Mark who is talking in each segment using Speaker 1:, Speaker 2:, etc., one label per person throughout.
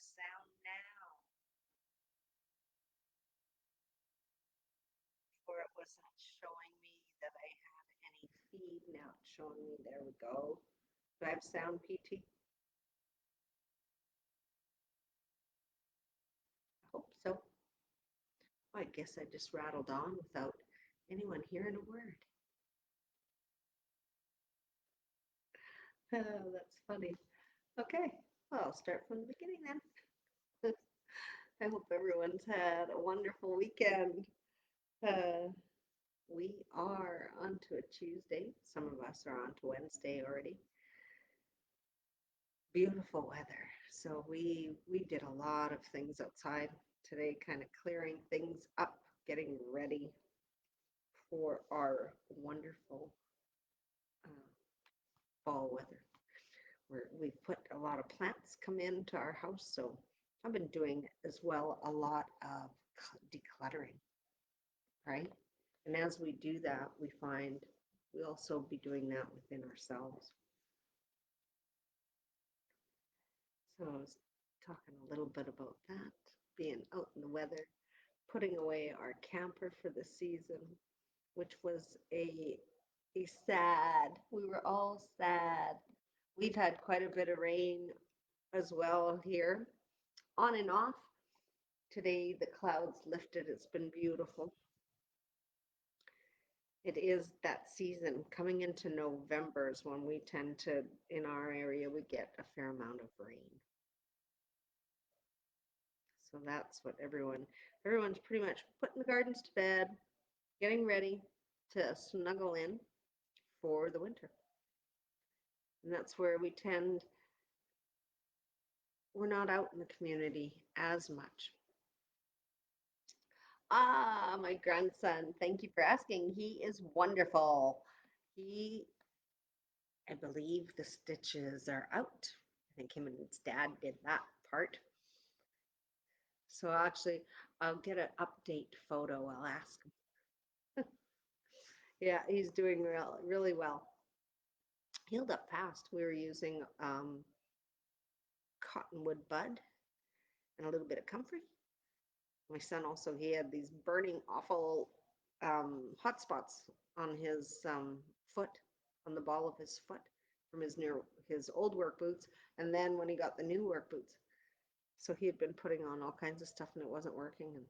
Speaker 1: sound now. Before it wasn't showing me that I had any feed. Now it's showing me. There we go. Do I have sound, PT? I hope so. I guess I just rattled on without anyone hearing a word. Oh, that's funny. Okay, well, I'll start from the beginning then. I hope everyone's had a wonderful weekend. Uh, we are onto a Tuesday. Some of us are on to Wednesday already. Beautiful weather. So we did a lot of things outside today, kind of clearing things up, getting ready for our wonderful uh, fall weather. We've put a lot of plants come into our house, so I've been doing as well a lot of decluttering, right? And as we do that, we find we also be doing that within ourselves. So I was talking a little bit about that, being out in the weather, putting away our camper for the season, which was a sad. We were all sad. We've had quite a bit of rain as well here, on and off. Today the clouds lifted. It's been beautiful. It is that season coming into November is when we tend to, in our area, we get a fair amount of rain. So that's what everyone's pretty much putting the gardens to bed, getting ready to snuggle in for the winter. And that's where we're not out in the community as much. Ah, my grandson, thank you for asking. He is wonderful. He, I believe the stitches are out. I think him and his dad did that part. So actually, I'll get an update photo. I'll ask him. Yeah, he's doing really well. Healed up fast. We were using cottonwood bud and a little bit of comfrey. My son also, he had these burning, awful hot spots on his foot, on the ball of his foot from his old work boots, and then when he got the new work boots. So he had been putting on all kinds of stuff and it wasn't working. And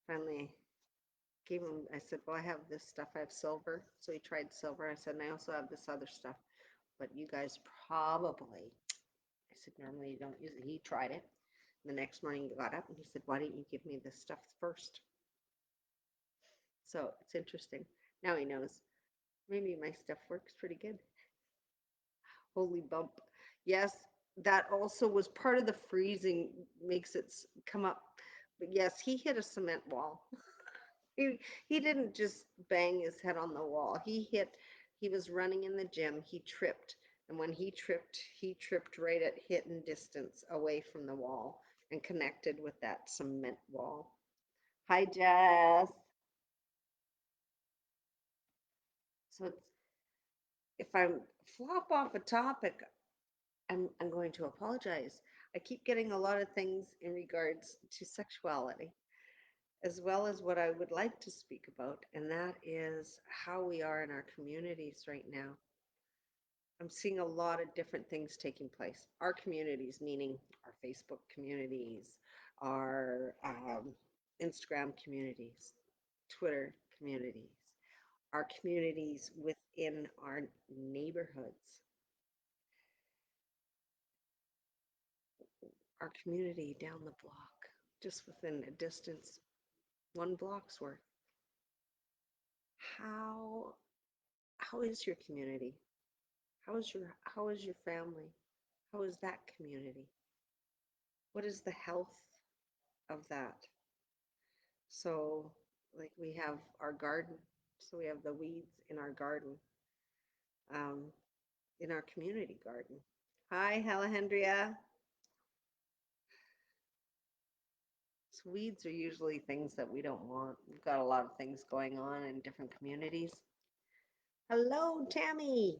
Speaker 1: finally gave him, I said, well, I have this stuff. I have silver. So he tried silver. I said, and I also have this other stuff. But you guys probably, I said, normally you don't use it. He tried it. The next morning he got up and he said, why didn't you give me this stuff first? So it's interesting. Now he knows. Maybe my stuff works pretty good. Holy bump. Yes, that also was part of the freezing, makes it come up. But yes, he hit a cement wall. He, he didn't just bang his head on the wall. He was running in the gym. He tripped. And when he tripped right at hitting distance away from the wall and connected with that cement wall. Hi, Jess. So if I'm flop off a topic, I'm going to apologize. I keep getting a lot of things in regards to sexuality, as well as what I would like to speak about, and that is how we are in our communities right now. I'm seeing a lot of different things taking place. Our communities, meaning our Facebook communities, our Instagram communities, Twitter communities, our communities within our neighborhoods, our community down the block, just within a distance, 1 block's worth. How how is your community? How is your family? How is that community? What is the health of that? So, like we have our garden, so we have the weeds in our garden, um, in our community garden. Hi, Alejandria. So weeds are usually things that we don't want. We've got a lot of things going on in different communities. Hello, Tammy.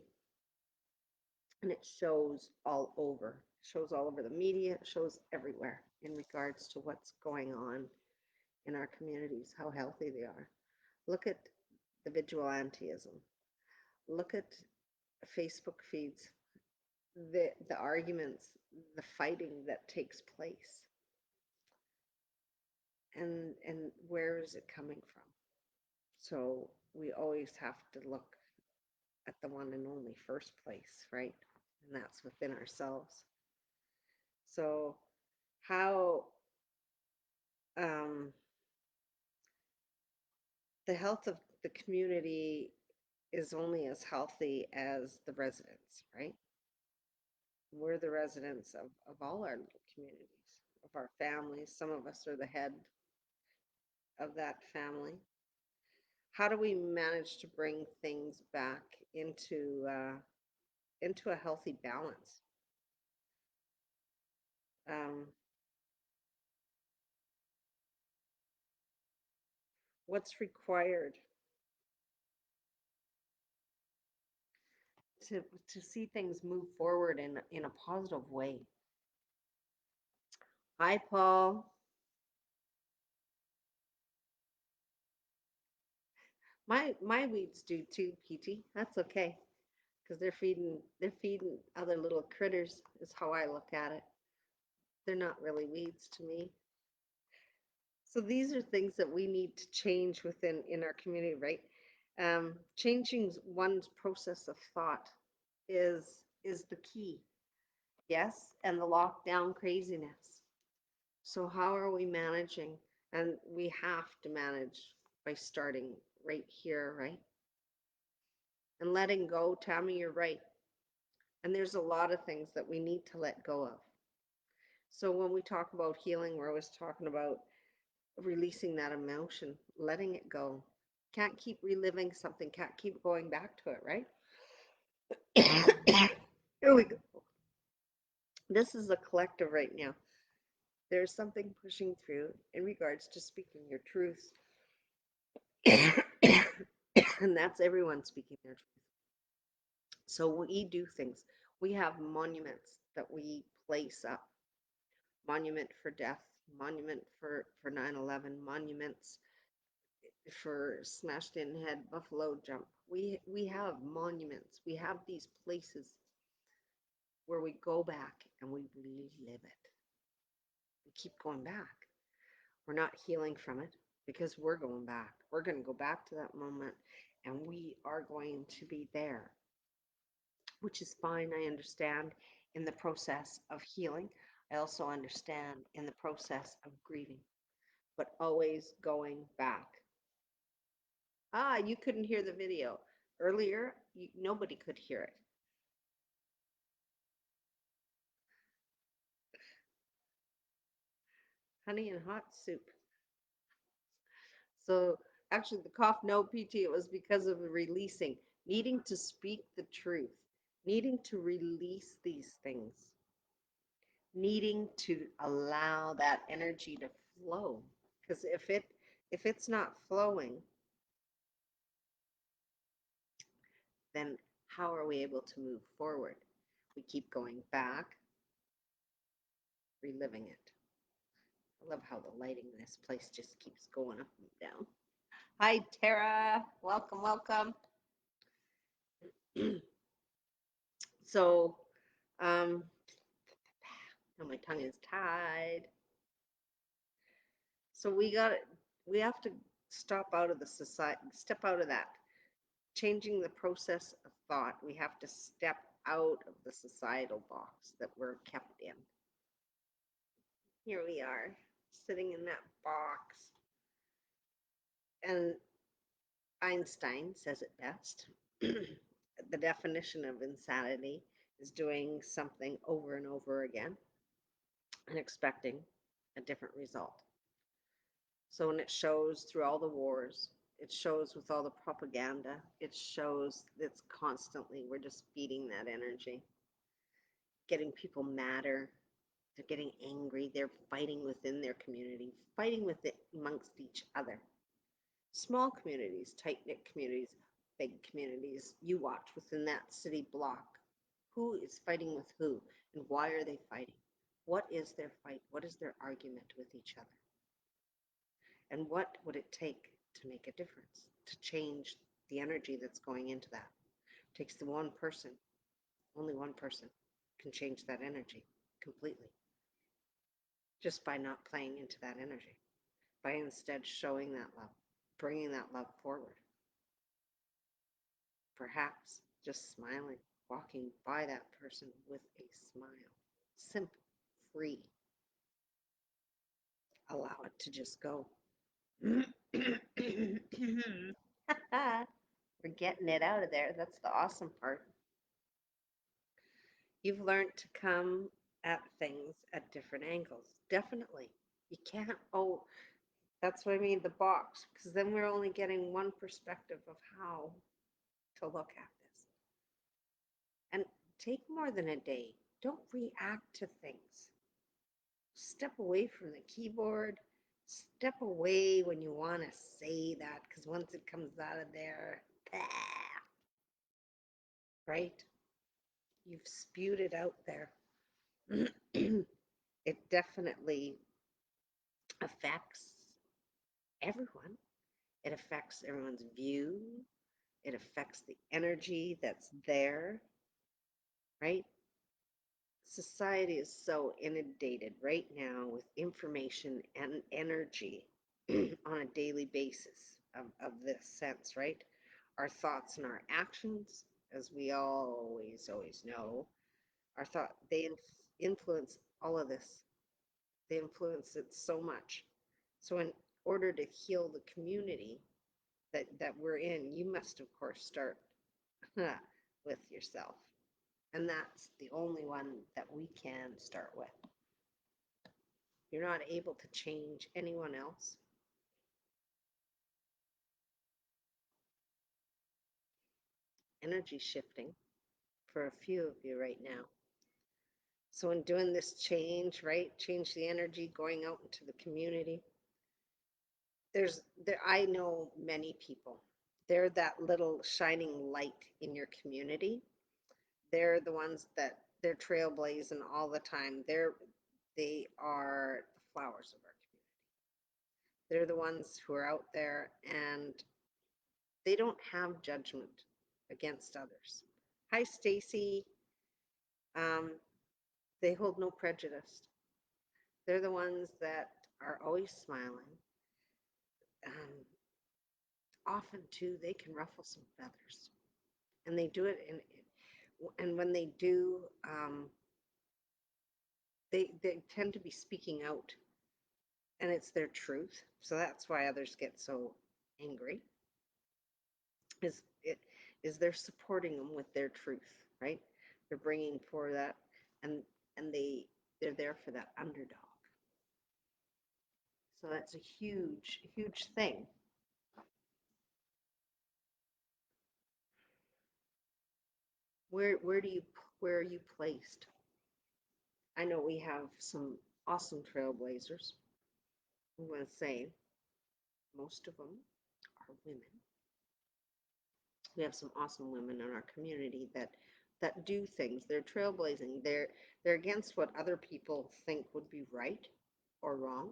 Speaker 1: And it shows all over the media, it shows everywhere in regards to what's going on in our communities, how healthy they are. Look at the vigilantism. Look at Facebook feeds, the arguments, the fighting that takes place, and where is it coming from? So we always have to look at the one and only first place, right? And that's within ourselves. So how um, the health of the community is only as healthy as the residents, right? We're the residents of all our little communities, of our families. Some of us are the head of that family. How do we manage to bring things back into a healthy balance? Um, what's required to see things move forward in a positive way? Hi, Paul. My weeds do too, PT. That's okay because they're feeding other little critters. Is how I look at it. They're not really weeds to me. So these are things that we need to change within in our community, right? Changing one's process of thought is the key. Yes, and the lockdown craziness. So how are we managing? And we have to manage by starting right here, right? And letting go. Tammy, you're right. And there's a lot of things that we need to let go of. So when we talk about healing, we're always talking about releasing that emotion, letting it go. Can't keep reliving something, can't keep going back to it, right? Here we go. This is a collective right now. There's something pushing through in regards to speaking your truth. And that's everyone speaking their truth. So we do things. We have monuments that we place up. Monument for death, monument for 9/11, monuments for smashed in head buffalo jump. We have monuments. We have these places where we go back and we relive it. We keep going back. We're not healing from it because we're going back. We're going to go back to that moment and we are going to be there, which is fine. I understand in the process of healing. I also understand in the process of grieving, but always going back. Ah, you couldn't hear the video. Earlier, nobody could hear it. Honey and hot soup. So actually, the cough, no PT, it was because of the releasing, needing to speak the truth, needing to release these things, needing to allow that energy to flow. Because if it's not flowing, then how are we able to move forward? We keep going back, reliving it. I love how the lighting in this place just keeps going up and down. Hi, Tara. Welcome, welcome. So, um, now my tongue is tied. So we have to stop out of the society, step out of that. Changing the process of thought. We have to step out of the societal box that we're kept in. Here we are, sitting in that box. And Einstein says it best. The definition of insanity is doing something over and over again and expecting a different result. So when it shows through all the wars, it shows with all the propaganda, it shows it's constantly, we're just feeding that energy, getting people madder. They're getting angry. They're fighting within their community, fighting with it amongst each other. Small communities, tight knit communities, big communities. You watch within that city block. who is fighting with who and why are they fighting? What is their fight? What is their argument with each other? And what would it take to make a difference, to change the energy that's going into that? It takes the one person, only one person can change that energy completely just by not playing into that energy, by instead showing that love, bringing that love forward. Perhaps just smiling, walking by that person with a smile. Simple, free. Allow it to just go. We're getting it out of there. That's the awesome part. You've learned to come at things at different angles. Definitely. You can't, oh, that's what I mean, the box, because then we're only getting one perspective of how to look at this. And take more than a day. Don't react to things. Step away from the keyboard. Step away when you want to say that, because once it comes out of there, right? You've spewed it out there. It definitely affects everyone. It affects everyone's view. It affects the energy that's there, right? Society is so inundated right now with information and energy on a daily basis of this sense, right? Our thoughts and our actions, as we always know, our thought they influence all of this. They influence it so much. So in order to heal the community that we're in, you must of course start with yourself. And that's the only one that we can start with. You're not able to change anyone else. Energy shifting for a few of you right now. So in doing this change, right? Change the energy going out into the community. I know many people. They're that little shining light in your community. They're the ones that they're trailblazing all the time. They are the flowers of our community. They're the ones who are out there and they don't have judgment against others. Hi, Stacy. Um, they hold no prejudice. They're the ones that are always smiling. Um, Often too, they can ruffle some feathers, and they do it and when they do, they tend to be speaking out, and it's their truth. So that's why others get so angry. Is it is they're supporting them with their truth, right? They're bringing for that, and and they're there for that underdog. So that's a huge thing. Where do you where are you placed? I know we have some awesome trailblazers. I'm going to say most of them are women. We have some awesome women in our community that do things. They're trailblazing. They're against what other people think would be right or wrong,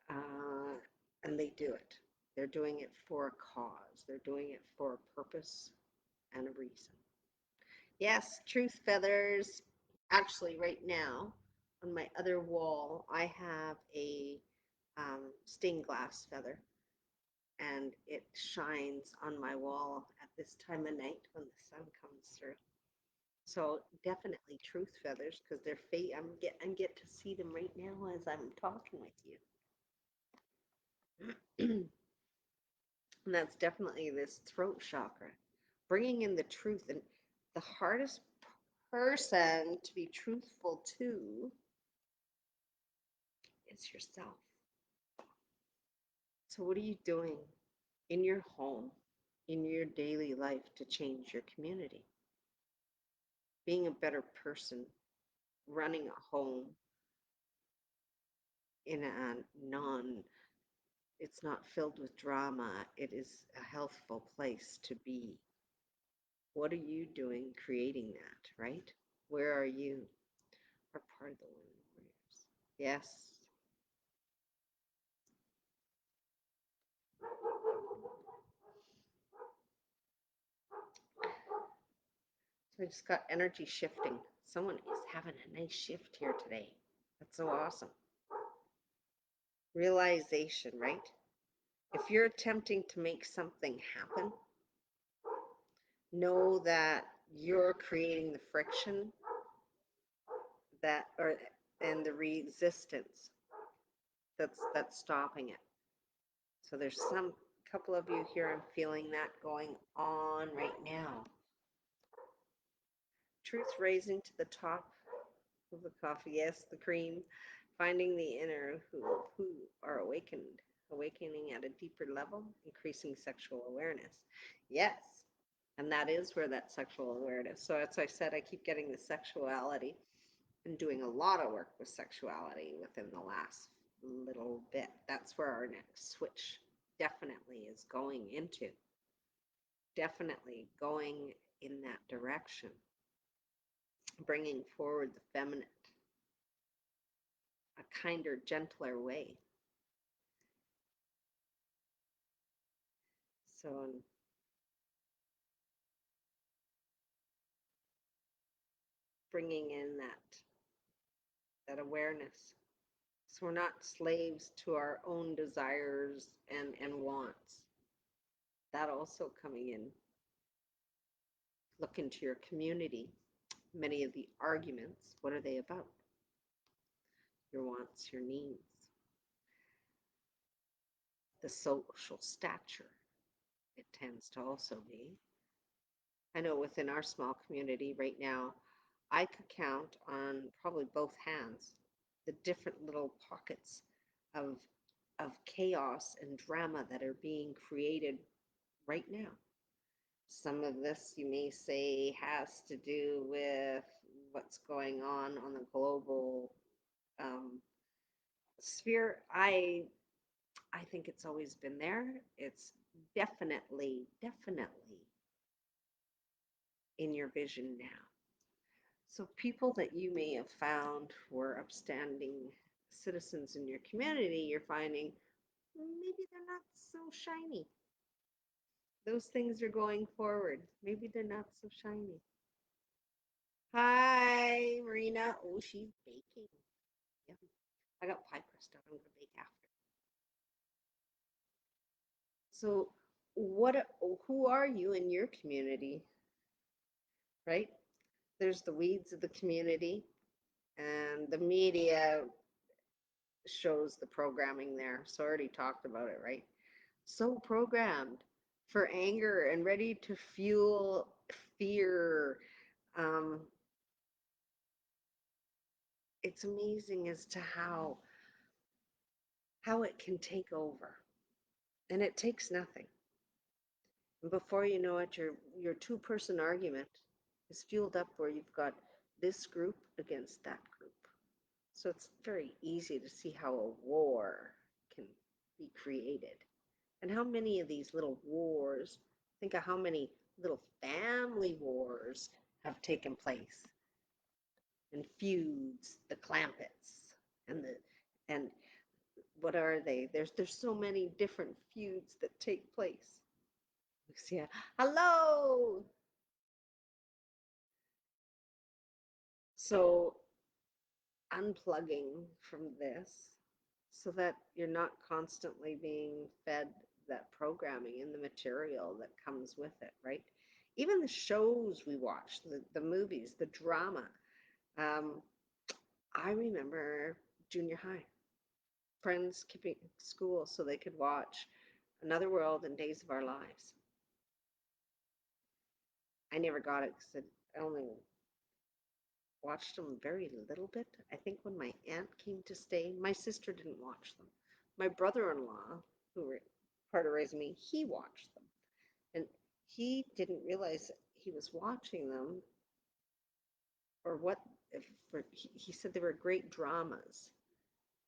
Speaker 1: uh, and they do it. They're doing it for a cause. They're doing it for a purpose and a reason. Yes, truth feathers. Actually, right now on my other wall, I have a stained glass feather, and it shines on my wall at this time of night when the sun comes through. So definitely truth feathers because they're I'm get to see them right now as I'm talking with you. And that's definitely this throat chakra, bringing in the truth. And the hardest person to be truthful to is yourself. So, what are you doing in your home, in your daily life to change your community? Being a better person, running a home in a non, it's not filled with drama. It is a healthful place to be. What are you doing creating that, right? Where are you? Are part of the warriors. Yes. So I just got energy shifting. Someone is having a nice shift here today. That's so awesome. Realization, right? If you're attempting to make something happen, know that you're creating the friction that or and the resistance that's stopping it. So there's some couple of you here, I'm feeling that going on right now. Truth raising to the top of the coffee, yes, the cream, finding the inner who are awakening at a deeper level, increasing sexual awareness. Yes, and that is where that sexual awareness. So as I said, I keep getting the sexuality and doing a lot of work with sexuality within the last little bit. That's where our next switch definitely is going into. Definitely going in that direction, bringing forward the feminine, a kinder, gentler way. So bringing in that awareness. So we're not slaves to our own desires and wants. That also coming in. Look into your community. Many of the arguments, what are they about? Your wants, your needs, the social stature, it tends to also be. I know within our small community right now, I could count on probably both hands the different little pockets of chaos and drama that are being created right now. Some of this you may say has to do with what's going on the global um, sphere. I think it's always been there. It's definitely in your vision now. So people that you may have found were upstanding citizens in your community, you're finding maybe they're not so shiny. Those things are going forward. Maybe they're not so shiny. Hi, Marina. Oh, she's baking. Yum. I got pie crust out. I'm going to bake after. So, who are you in your community, right? There's the weeds of the community, and the media shows the programming there. So, I already talked about it, right? So programmed for anger and ready to fuel fear. Um, it's amazing as to how it can take over, and it takes nothing. And before you know it, your two-person argument is fueled up where you've got this group against that group. So it's very easy to see how a war can be created. And how many of these little wars, think of how many little family wars have taken place, and feuds, the Clampets, and what are they? There's so many different feuds that take place. Lucia, hello. So unplugging from this so that you're not constantly being fed that programming and the material that comes with it, right? Even the shows we watch, the movies, the drama. Um, I remember junior high, friends skipping school so they could watch Another World and Days of Our Lives. I never got it because I only watched them very little bit. I think when my aunt came to stay, my sister didn't watch them. My brother-in-law, who were part of raising me, he watched them. And he didn't realize he was watching them or what if he said they were great dramas.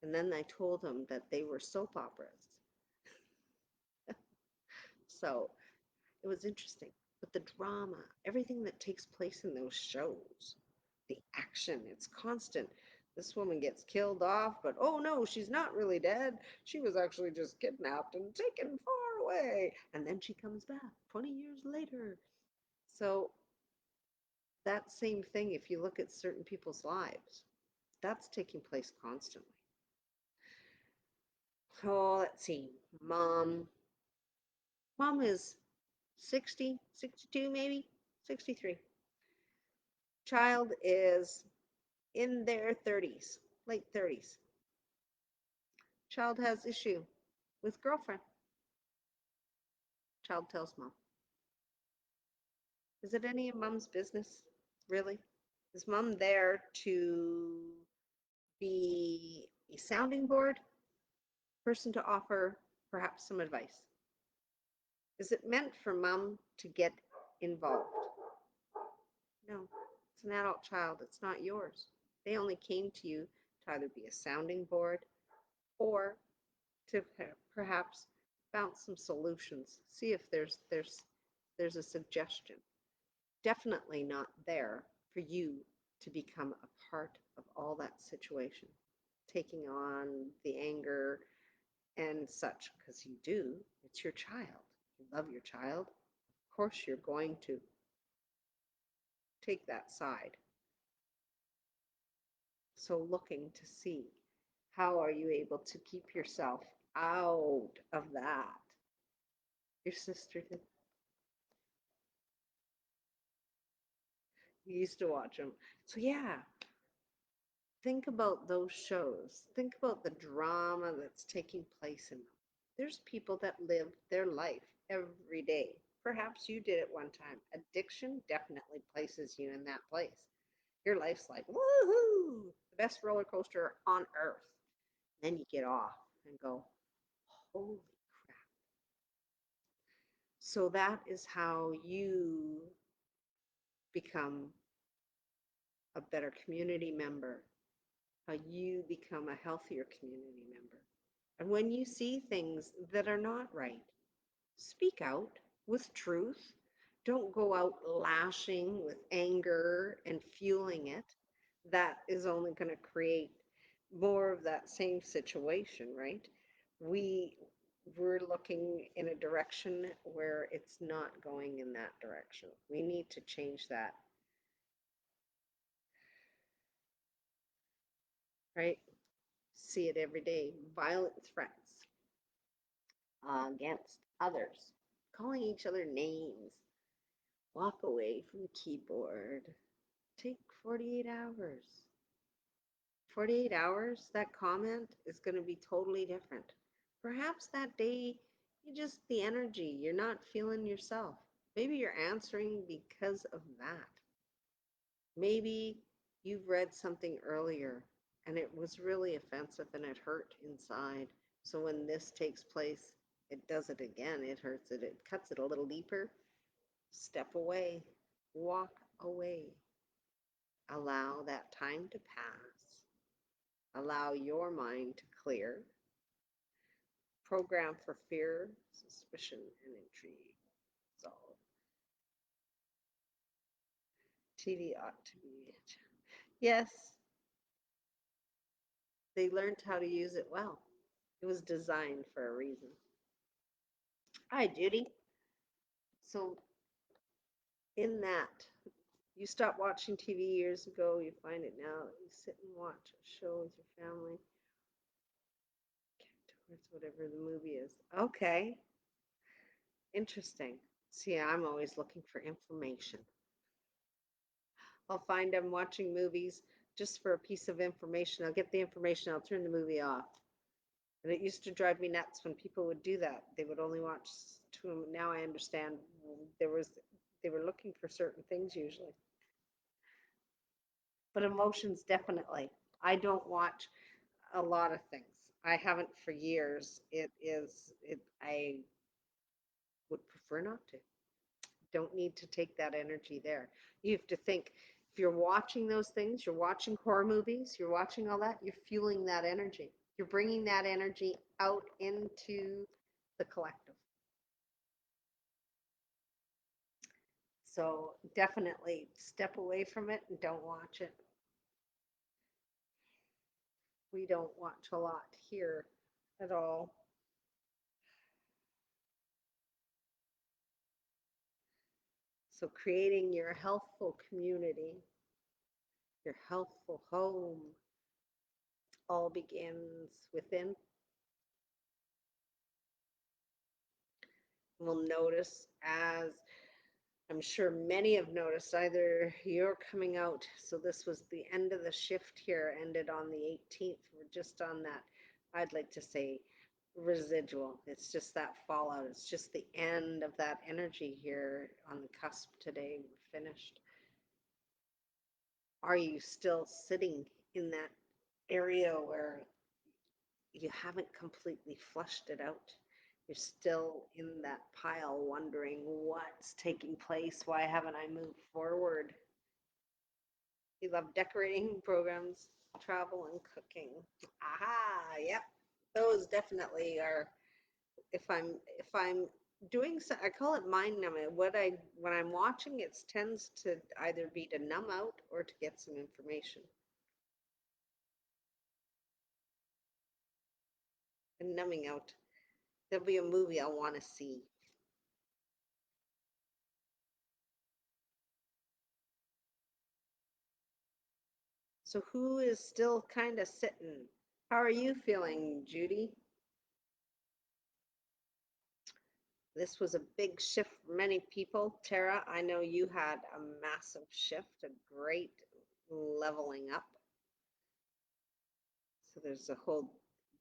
Speaker 1: And then I told him that they were soap operas. So it was interesting. But the drama, everything that takes place in those shows, the action, it's constant. This woman gets killed off, but oh no, she's not really dead. She was actually just kidnapped and taken far away. And then she comes back 20 years later. So that same thing, if you look at certain people's lives, that's taking place constantly. Oh, let's see. Mom is 60, 62 maybe, 63. Child is in their 30s, late 30s. Child has issue with girlfriend. Child tells mom. Is it any of mom's business? Really? Is mom there to be a sounding board, person to offer perhaps some advice? Is it meant for mom to get involved? No, it's an adult child. It's not yours. They only came to you to either be a sounding board or to perhaps bounce some solutions. See if there's a suggestion. Definitely not there for you to become a part of all that situation, taking on the anger and such, because you do. It's your child. You love your child. Of course, you're going to take that side. So looking to see how are you able to keep yourself out of that. Your sister did. You used to watch them. So yeah, think about those shows. Think about the drama that's taking place in them. There's people that live their life every day. Perhaps you did it one time. Addiction definitely places you in that place. Your life's like, woohoo, the best roller coaster on earth. Then you get off and go, holy crap. So that is how you become a better community member, how you become a healthier community member. And when you see things that are not right, speak out with truth. Don't go out lashing with anger and fueling it. That is only going to create more of that same situation, right? We we're looking in a direction where it's not going in that direction. We need to change that, right? See it every day. Violent threats against others, calling each other names. Walk away from the keyboard. Take 48 hours. 48 hours, that comment is going to be totally different. Perhaps that day, you just, the energy, you're not feeling yourself. Maybe you're answering because of that. Maybe you've read something earlier and it was really offensive and it hurt inside. So when this takes place, it does it again. It hurts it. It cuts it a little deeper. Step away. Walk away. Allow that time to pass. Allow your mind to clear. Program for fear, suspicion, and intrigue. So TV ought to be. Yes, they learned how to use it well. It was designed for a reason. Hi, Judy. So, in that, you stopped watching TV years ago, you find it now, you sit and watch a show with your family, towards whatever the movie is. Okay, interesting. See, I'm always looking for information. I'll find I'm watching movies just for a piece of information. I'll get the information, I'll turn the movie off. And it used to drive me nuts when people would do that. They would only watch two. Now I understand there was they were looking for certain things usually. But emotions definitely. I don't watch a lot of things. I haven't for years. I would prefer not to. Don't need to take that energy there. You have to think if you're watching those things, you're watching horror movies, you're watching all that, you're fueling that energy. You're bringing that energy out into the collective. So definitely step away from it and don't watch it. We don't watch a lot here at all. So creating your healthful community, your healthful home, all begins within. We'll notice, as I'm sure many have noticed, either you're coming out, so this was the end of the shift here, ended on the 18th. We're just on that, I'd like to say, residual. It's just that fallout. It's just the end of that energy here on the cusp today. We're finished. Are you still sitting in that area where you haven't completely flushed it out? You're still in that pile wondering what's taking place. Why haven't I moved forward? You love decorating programs, travel, and cooking. Aha, yep. Those definitely are. If I'm doing so, I call it mind numbing. When I'm watching, it tends to either be to numb out or to get some information. And numbing out, there'll be a movie I'll want to see. So who is still kind of sitting? How are you feeling, Judy? This was a big shift for many people. Tara, I know you had a massive shift, a great leveling up. So there's a whole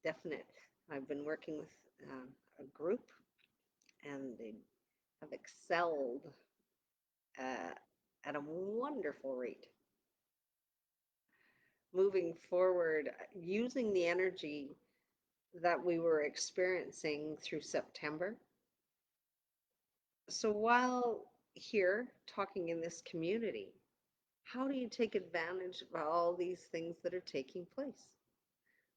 Speaker 1: definite, I've been working with a group and they have excelled uh, at a wonderful rate. Moving forward, using the energy that we were experiencing through September. So while here talking in this community, how do you take advantage of all these things that are taking place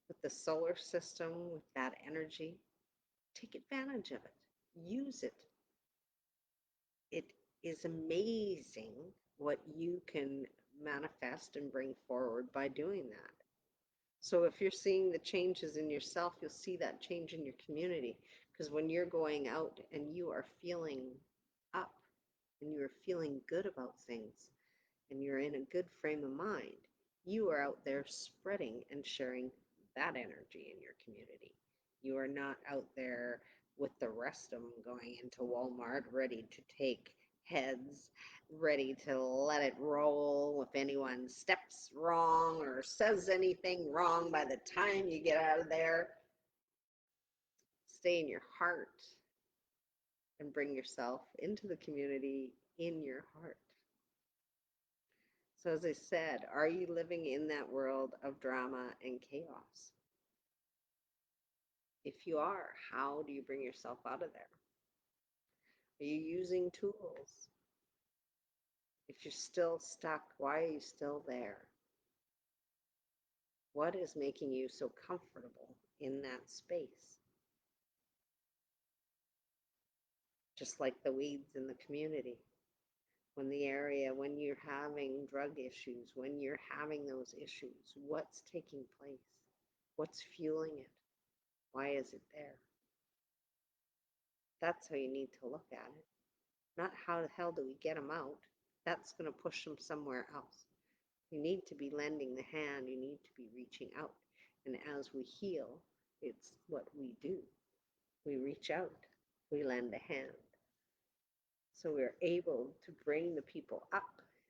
Speaker 1: with the solar system, with that energy? Take advantage of it, use it. It is amazing what you can manifest and bring forward by doing that. So if you're seeing the changes in yourself, you'll see that change in your community. Because when you're going out and you are feeling up and you are feeling good about things and you're in a good frame of mind, you are out there spreading and sharing that energy in your community. You are not out there with the rest of them going into Walmart ready to take heads, ready to let it roll. If anyone steps wrong or says anything wrong by the time you get out of there, stay in your heart and bring yourself into the community in your heart. So, as I said, are you living in that world of drama and chaos? If you are, how do you bring yourself out of there? Are you using tools? If you're still stuck, why are you still there? What is making you so comfortable in that space? Just like the weeds in the community. When you're having drug issues, when you're having those issues, what's taking place? What's fueling it? Why is it there? That's how you need to look at it. Not how the hell do we get them out? That's going to push them somewhere else. You need to be lending the hand. You need to be reaching out. And as we heal, it's what we do. We reach out. We lend a hand. So we're able to bring the people up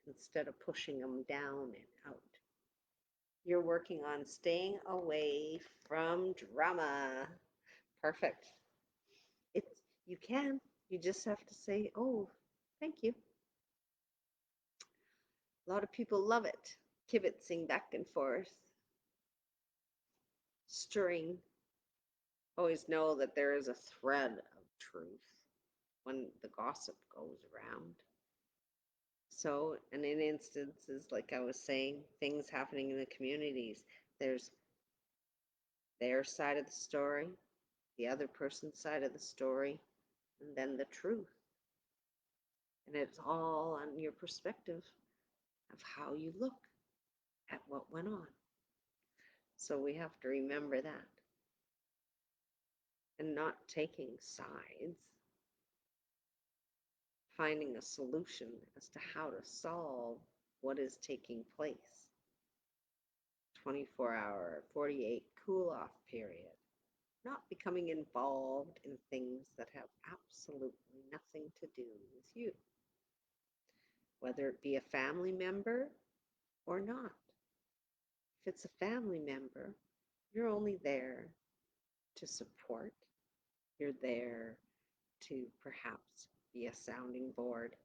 Speaker 1: instead of pushing them down and out. You're working on staying away from drama. Perfect. It's you can. You just have to say, "Oh, thank you." A lot of people love it. Kibitzing back and forth, stirring. Always know that there is a thread of truth when the gossip goes around. So, and in instances, like I was saying, things happening in the communities, there's their side of the story, the other person's side of the story, and then the truth. And it's all on your perspective of how you look at what went on. So we have to remember that and not taking sides, finding a solution as to how to solve what is taking place. 24-hour, 48 cool off period. Not becoming involved in things that have absolutely nothing to do with you, whether it be a family member or not. If it's a family member, you're only there to support. You're there to perhaps be a sounding board,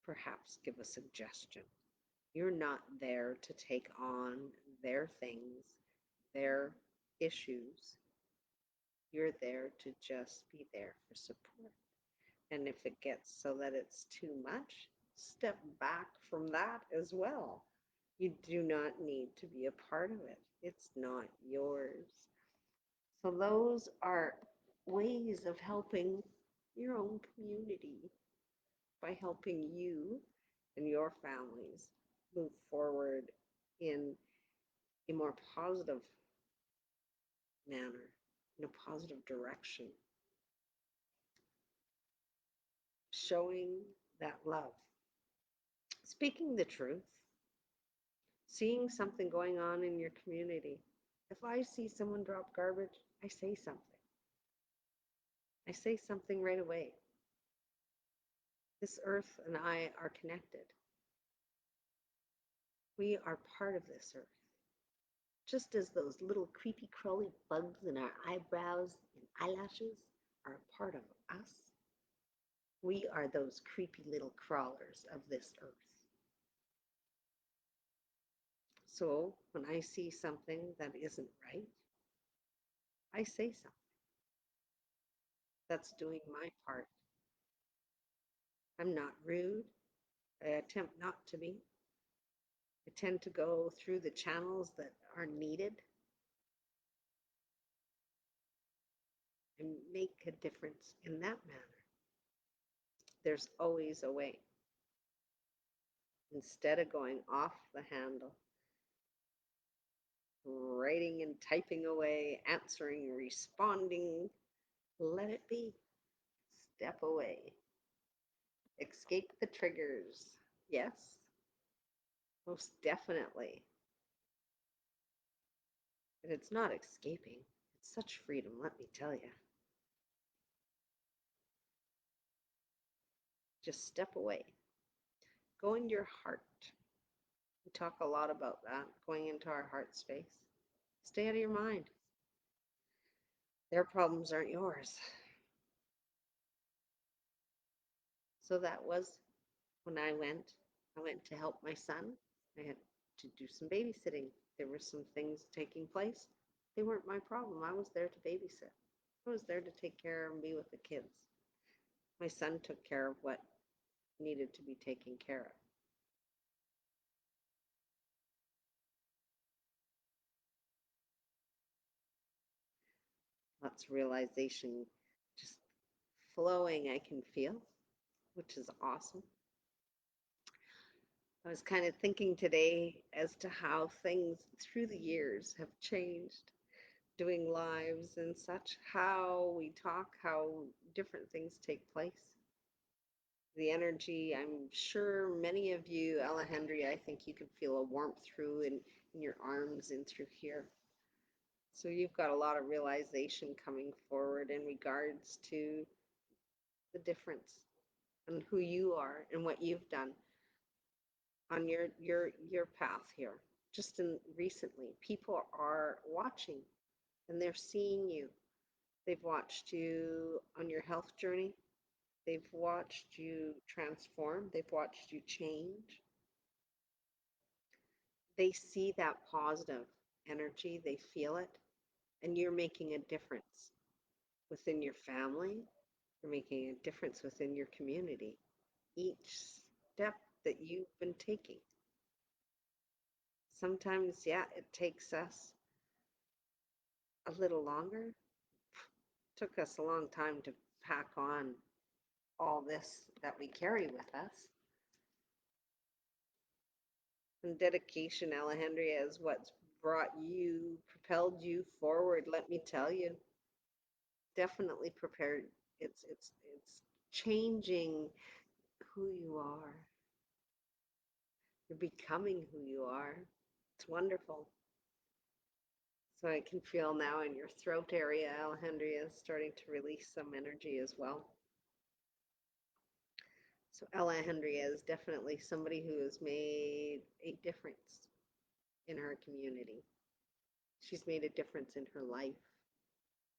Speaker 1: perhaps give a suggestion. You're not there to take on their things, their issues. You're there to just be there for support. And if it gets so that it's too much, step back from that as well. You do not need to be a part of it. It's not yours. So those are ways of helping your own community by helping you and your families move forward in a more positive manner, in a positive direction, showing that love, speaking the truth, seeing something going on in your community. If I see someone drop garbage, I say something. I say something right away. This earth and I are connected. We are part of this earth. Just as those little creepy crawly bugs in our eyebrows and eyelashes are a part of us, we are those creepy little crawlers of this earth. So when I see something that isn't right, I say something. That's doing my part. I'm not rude. I attempt not to be. I tend to go through the channels that are needed and make a difference in that manner. There's always a way. Instead of going off the handle, writing and typing away, answering, responding, let it be. Step away. Escape the triggers. Yes, most definitely. But it's not escaping. It's such freedom, let me tell you. Just step away. Go into your heart. We talk a lot about that, going into our heart space. Stay out of your mind. Their problems aren't yours. So that was when I went. I went to help my son. I had to do some babysitting. There were some things taking place. They weren't my problem. I was there to babysit. I was there to take care and be with the kids. My son took care of what needed to be taken care of. Lots of realization just flowing, I can feel, which is awesome. I was kind of thinking today as to how things through the years have changed, doing lives and such, how we talk, how different things take place. The energy, I'm sure many of you, Alejandra, I think you can feel a warmth through in your arms and through here. So you've got a lot of realization coming forward in regards to the difference and who you are and what you've done on your path here. Just in recently, people are watching and they're seeing you. They've watched you on your health journey. They've watched you transform. They've watched you change. They see that positive energy. They feel it. And you're making a difference within your family. You're making a difference within your community. Each step that you've been taking. Sometimes, yeah, it takes us a little longer. It took us a long time to pack on all this that we carry with us. And dedication, Alejandria, is what's brought you, propelled you forward, let me tell you. Definitely prepared. It's changing who you are. You're becoming who you are. It's wonderful. So I can feel now in your throat area, Alejandria is starting to release some energy as well. So Alejandria is definitely somebody who has made a difference in her community. She's made a difference in her life.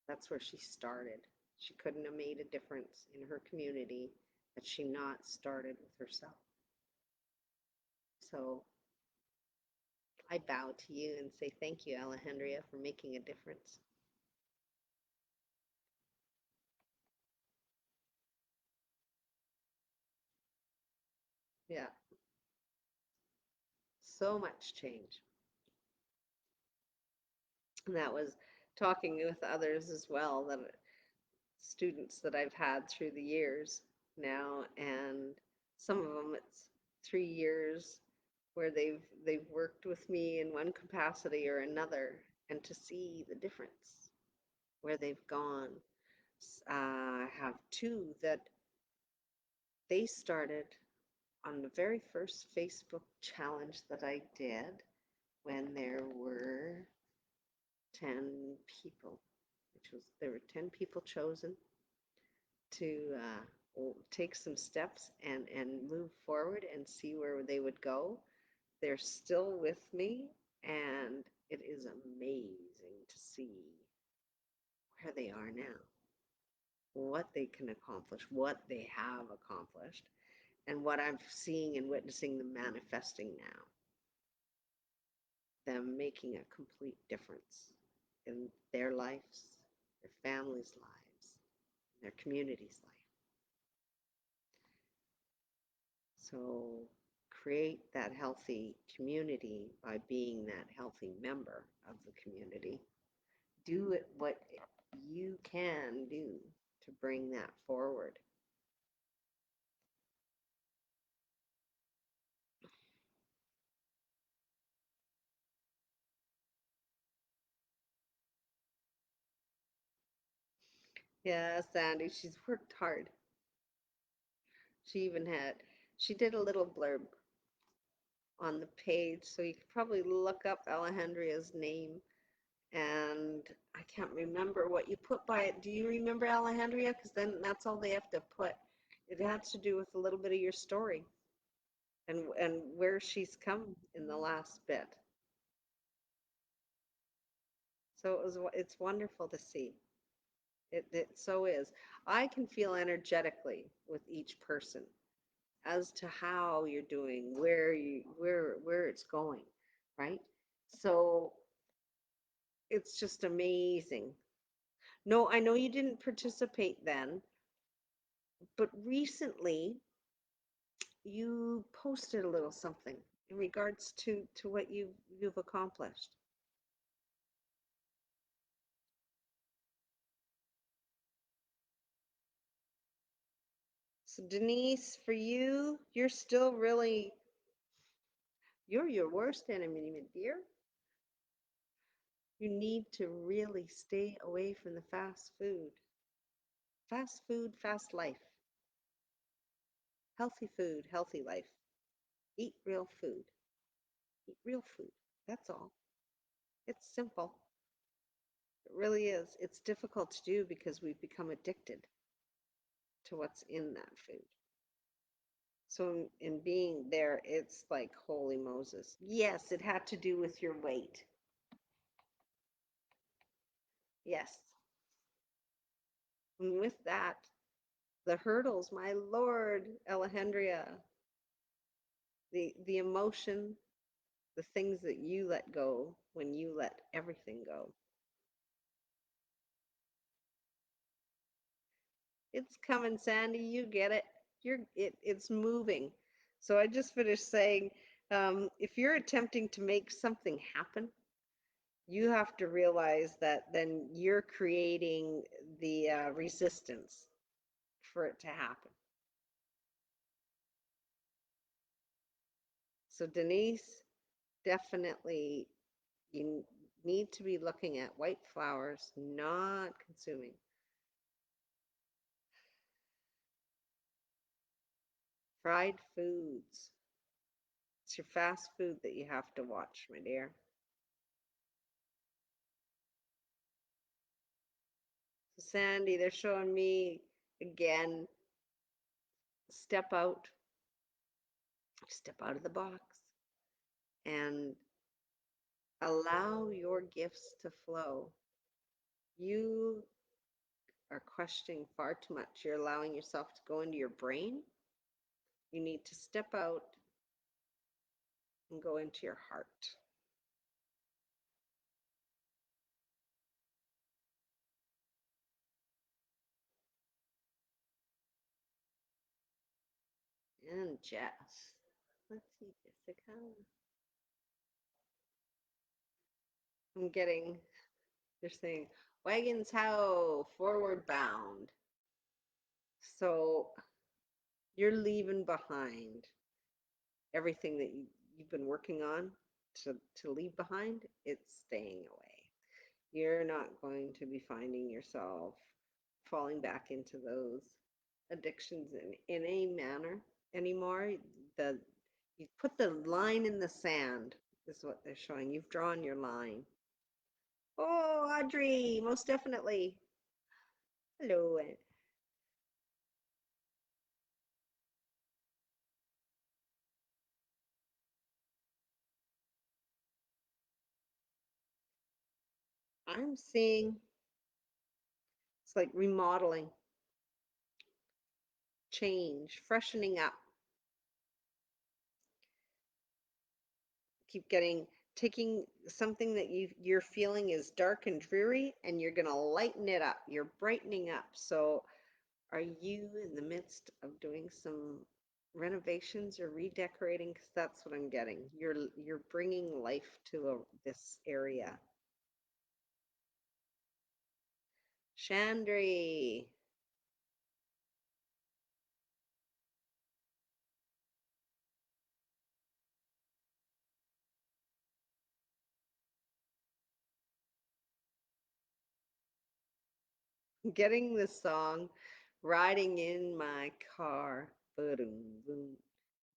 Speaker 1: That's where she started. She couldn't have made a difference in her community had she not started with herself. So I bow to you and say thank you, Alejandria, for making a difference. Yeah, so much change. And that was talking with others as well, that students that I've had through the years now, and some of them it's 3 years where they've worked with me in one capacity or another, and to see the difference where they've gone. I have two that they started on the very first Facebook challenge that I did when there were 10 people, which was there were 10 people chosen to take some steps and move forward and see where they would go. They're still with me, and it is amazing to see where they are now, what they can accomplish, what they have accomplished, and what I'm seeing and witnessing them manifesting now. Them making a complete difference in their lives, their families' lives, their community's life. So create that healthy community by being that healthy member of the community. Do it what you can do to bring that forward. Yeah, Sandy, she's worked hard. She even had, she did a little blurb on the page, so you could probably look up Alejandria's name. And I can't remember what you put by it. Do you remember, Alejandria? Because then that's all they have to put. It has to do with a little bit of your story and where she's come in the last bit. So it's wonderful to see. It so is. I can feel energetically with each person as to how you're doing, where it's going, right? So it's just amazing. No, I know you didn't participate then, but recently you posted a little something in regards to what you've accomplished. So Denise, for you, you're still really you're your worst enemy, my dear. You need to really stay away from the fast food. Fast food, fast life. Healthy food, healthy life. Eat real food. Eat real food. That's all. It's simple. It really is. It's difficult to do because we've become addicted to what's in that food. So in being there, it's like, holy Moses. Yes, it had to do with your weight. Yes. And with that, the hurdles, my Lord, Alejandria, the emotion, the things that you let go when you let everything go. It's coming, Sandy. You get it. It's moving. So I just finished saying, if you're attempting to make something happen, you have to realize that then you're creating the resistance for it to happen. So Denise, definitely you need to be looking at white flowers, not consuming. Fried foods. It's your fast food that you have to watch, my dear. So Sandy, they're showing me again, step out, step out of the box and allow your gifts to flow. You are questioning far too much. You're allowing yourself to go into your brain. You need to step out and go into your heart. And Jess. Let's see, Jessica. I'm getting, they're saying, wagons how forward bound. So you're leaving behind everything that you've been working on to leave behind. It's staying away. You're not going to be finding yourself falling back into those addictions in any manner anymore. The you've put the line in the sand is what they're showing. You've drawn your line. Oh, Audrey, most definitely. Hello. I'm seeing it's like remodeling, change, freshening up. Keep getting taking something that you're feeling is dark and dreary and you're going to lighten it up. You're brightening up. So are you in the midst of doing some renovations or redecorating? Because that's what I'm getting. You're bringing life to this area. Chandri, getting the song, riding in my car, boom, boom,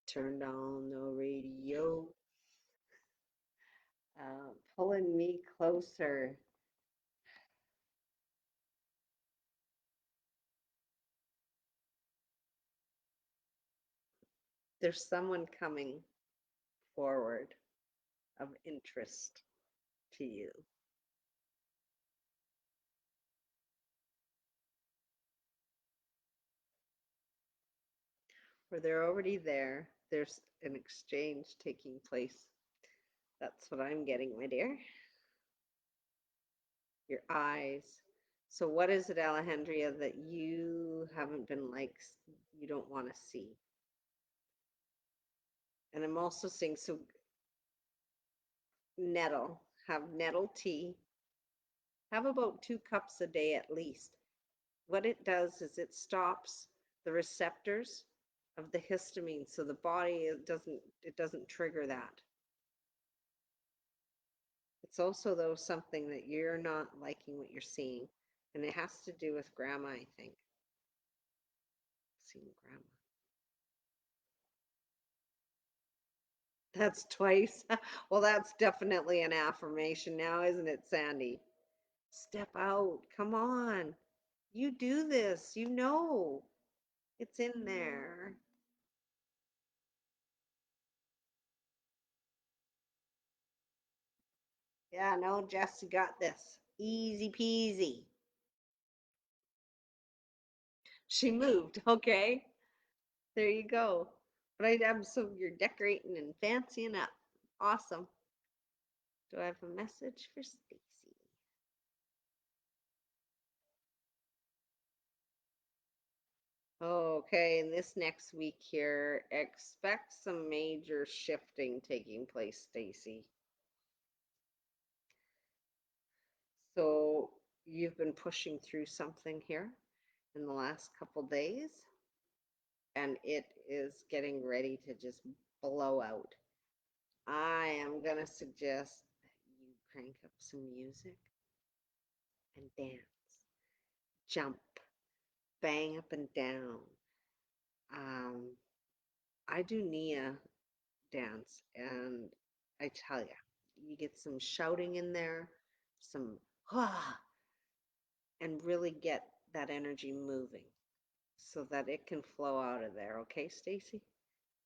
Speaker 1: turned on the radio, pulling me closer. There's someone coming forward of interest to you. Or they're already there. There's an exchange taking place. That's what I'm getting, my dear. Your eyes. So, what is it, Alejandria, that you haven't been like, you don't want to see? And I'm also seeing, so nettle, have nettle tea, have about 2 cups a day at least. What it does is it stops the receptors of the histamine, so the body it doesn't trigger that. It's also though something that you're not liking what you're seeing, and it has to do with grandma, I think. Seeing grandma. That's twice. Well, that's definitely an affirmation now, isn't it, Sandy? Step out. Come on. You do this. You know. It's in there. Yeah, no, Jess, you got this. Easy peasy. She moved. Okay. There you go. But I'm so you're decorating and fancying up. Awesome. Do I have a message for Stacy? Okay, and this next week here, expect some major shifting taking place, Stacy. So you've been pushing through something here in the last couple days, and it is getting ready to just blow out. I am going to suggest that you crank up some music and dance, jump, bang up and down. Um, I do Nia dance, and I tell you, you get some shouting in there, some ah, and really get that energy moving so that it can flow out of there. Okay, Stacy?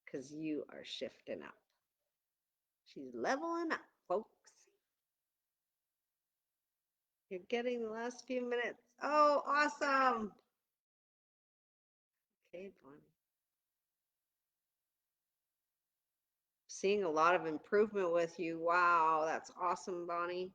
Speaker 1: Because you are shifting up. She's leveling up, folks. You're getting the last few minutes. Oh, awesome. Okay, Bonnie. Seeing a lot of improvement with you. Wow, that's awesome, Bonnie.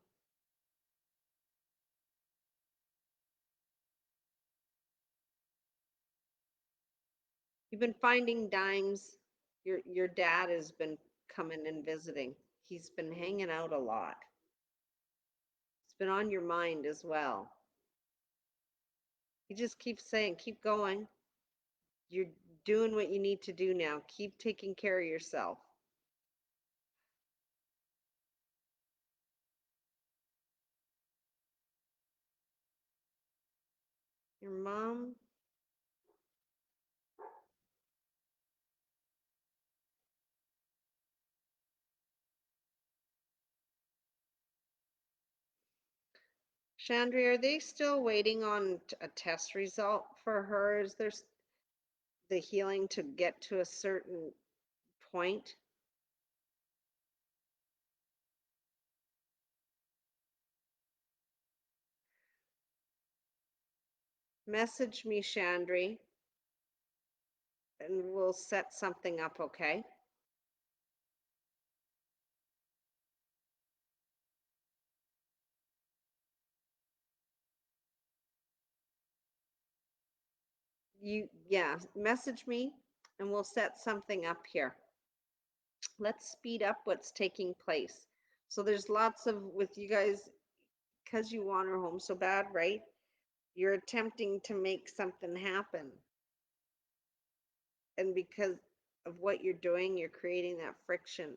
Speaker 1: You've been finding dimes. Your dad has been coming and visiting. He's been hanging out a lot. It's been on your mind as well. He just keeps saying, keep going. You're doing what you need to do now. Keep taking care of yourself. Your mom, Chandra, are they still waiting on a test result for her? Is there the healing to get to a certain point? Message me, Chandri, and we'll set something up, okay? Yeah, message me and we'll set something up here. Let's speed up what's taking place. So there's lots of, with you guys, because you want her home so bad, right? You're attempting to make something happen. And because of what you're doing, you're creating that friction.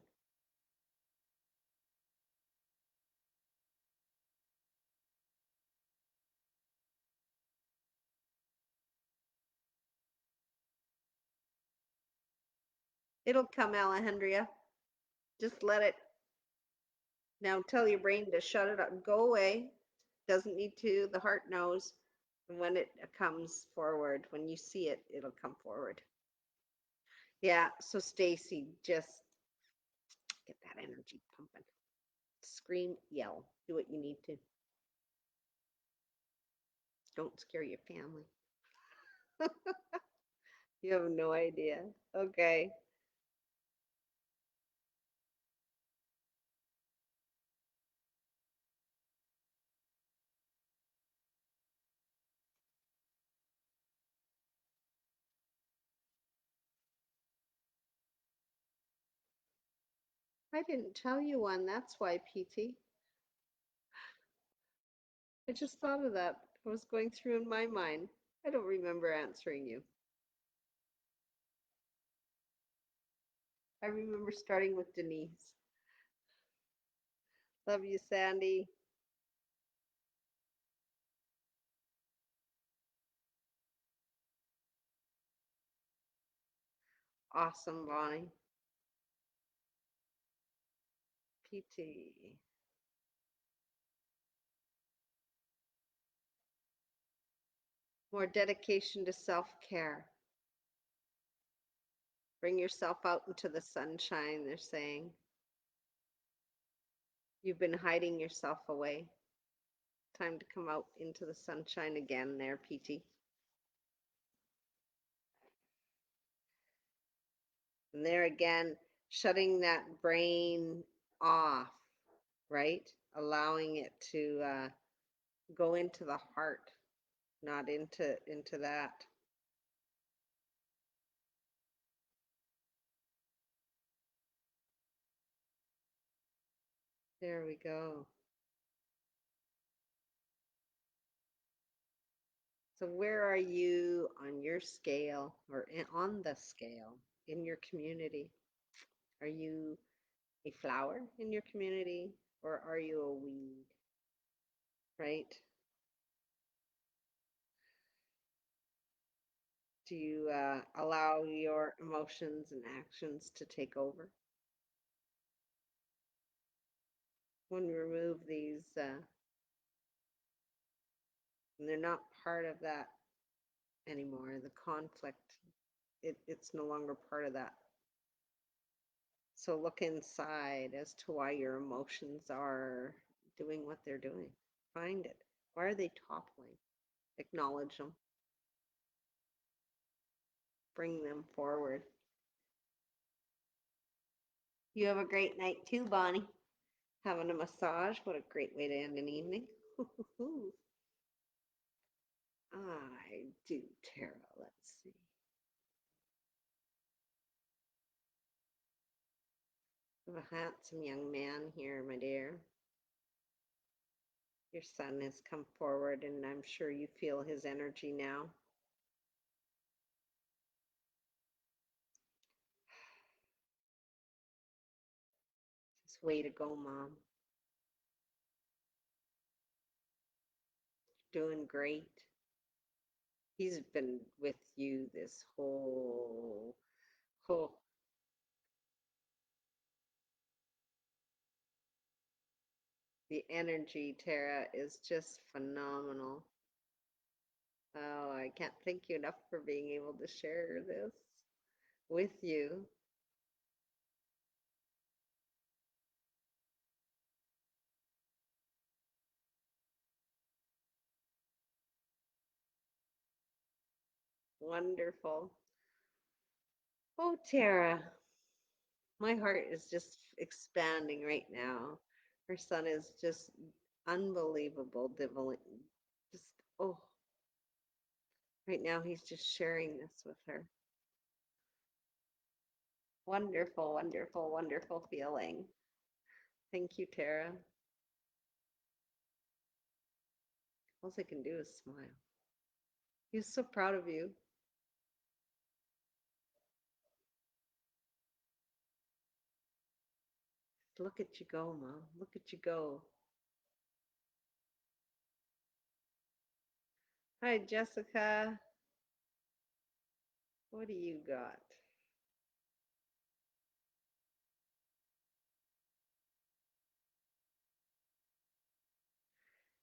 Speaker 1: It'll come, Alejandria. Just let it. Now tell your brain to shut it up. Go away. Doesn't need to. The heart knows. And when it comes forward, when you see it, it'll come forward. Yeah. So Stacy, just get that energy pumping. Scream, yell, do what you need to. Don't scare your family. You have no idea. Okay. I didn't tell you one. That's why, PT. I just thought of that. It was going through in my mind. I don't remember answering you. I remember starting with Denise. Love you, Sandy. Awesome, Bonnie. PT. More dedication to self care. Bring yourself out into the sunshine, they're saying. You've been hiding yourself away. Time to come out into the sunshine again, there, PT. And there again, shutting that brain off, right? Allowing it to go into the heart, not into that. There we go. So where are you on your scale or on the scale in your community? Are you a flower in your community, or are you a weed? Right? Do you allow your emotions and actions to take over? When we remove these, and they're not part of that anymore, the conflict, it's no longer part of that. So look inside as to why your emotions are doing what they're doing. Find it. Why are they toppling? Acknowledge them. Bring them forward. You have a great night too, Bonnie. Having a massage. What a great way to end an evening. I do, Tara. Let's see. We have a handsome young man here, my dear. Your son has come forward, and I'm sure you feel his energy now. It's way to go, Mom. Doing great. He's been with you this whole the energy, Tara, is just phenomenal. Oh, I can't thank you enough for being able to share this with you. Wonderful. Oh, Tara, my heart is just expanding right now. Her son is just unbelievable, just oh, right now he's just sharing this with her. Wonderful, wonderful, wonderful feeling. Thank you, Tara. All I can do is smile. He's so proud of you. Look at you go, Mom. Look at you go. Hi, Jessica. What do you got?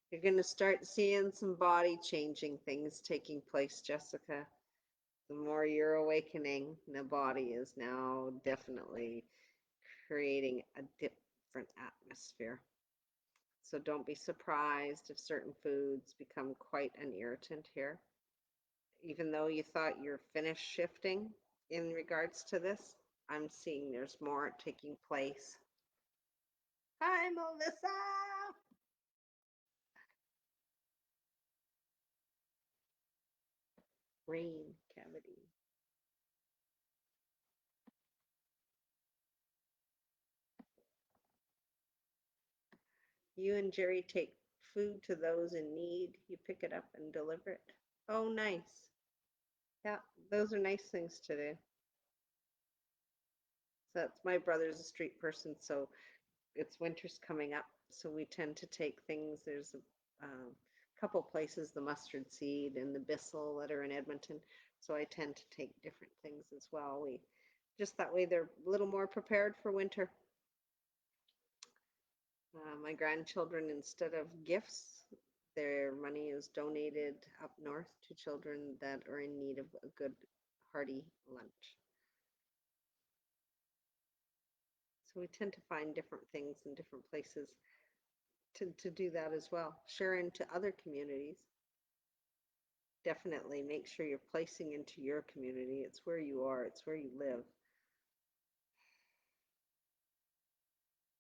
Speaker 1: You're going to start seeing some body changing things taking place, Jessica. The more you're awakening, the body is now definitely creating a different atmosphere. So don't be surprised if certain foods become quite an irritant here. Even though you thought you're finished shifting in regards to this, I'm seeing there's more taking place. Hi, Melissa. Brain cavity. You and Jerry take food to those in need. You pick it up and deliver it. Oh, nice. Yeah, those are nice things to do. So that's my brother's a street person, so it's winter's coming up, so we tend to take things. There's a couple places, the Mustard Seed and the Bissell, that are in Edmonton. So I tend to take different things as well. We just that way they're a little more prepared for winter. My grandchildren, instead of gifts, their money is donated up north to children that are in need of a good hearty lunch. So we tend to find different things in different places to do that as well. Share into other communities. Definitely make sure you're placing into your community. It's where you are, it's where you live.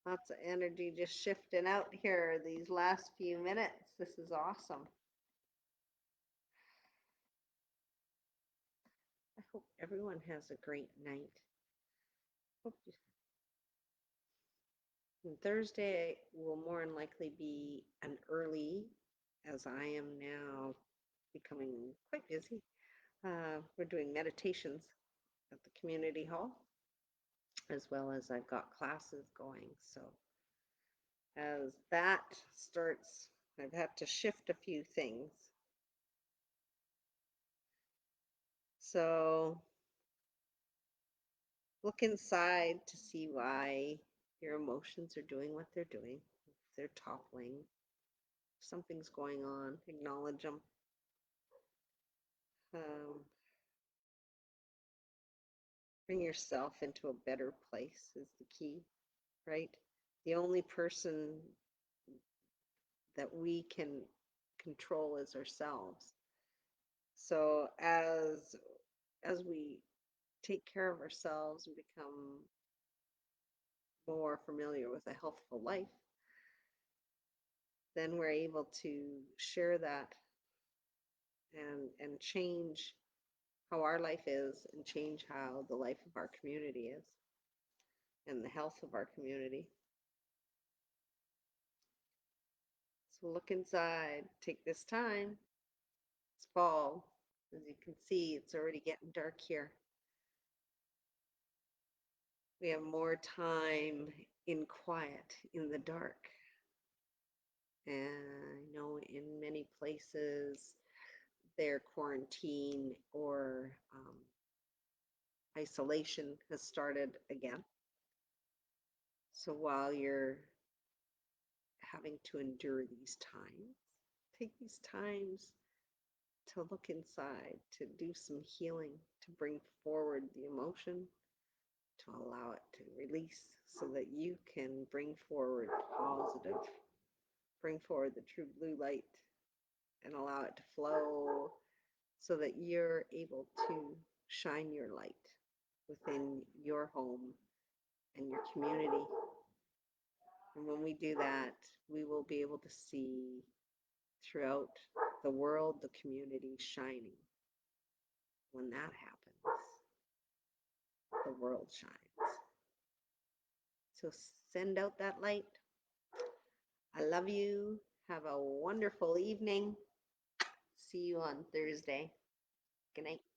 Speaker 1: Lots of energy just shifting out here these last few minutes. This is awesome. I hope everyone has a great night. Hope you... And Thursday will more than likely be an early, as I am now becoming quite busy. We're doing meditations at the community hall. as well as I've got classes going. So as that starts, I've had to shift a few things. So look inside to see why your emotions are doing what they're doing. If they're toppling, if something's going on, acknowledge them. Um, bring yourself into a better place is the key, right? The only person that we can control is ourselves. So as we take care of ourselves and become more familiar with a healthful life, then we're able to share that and change how our life is and change how the life of our community is and the health of our community. So look inside, take this time. It's fall. As you can see, it's already getting dark here. We have more time in quiet, in the dark. And I know in many places their quarantine or isolation has started again. So while you're having to endure these times, take these times to look inside, to do some healing, to bring forward the emotion, to allow it to release so that you can bring forward positive, bring forward the true blue light and allow it to flow so that you're able to shine your light within your home and your community. And when we do that, we will be able to see throughout the world the community shining. When that happens, the world shines. So send out that light. I love you. Have a wonderful evening. See you on Thursday. Good night.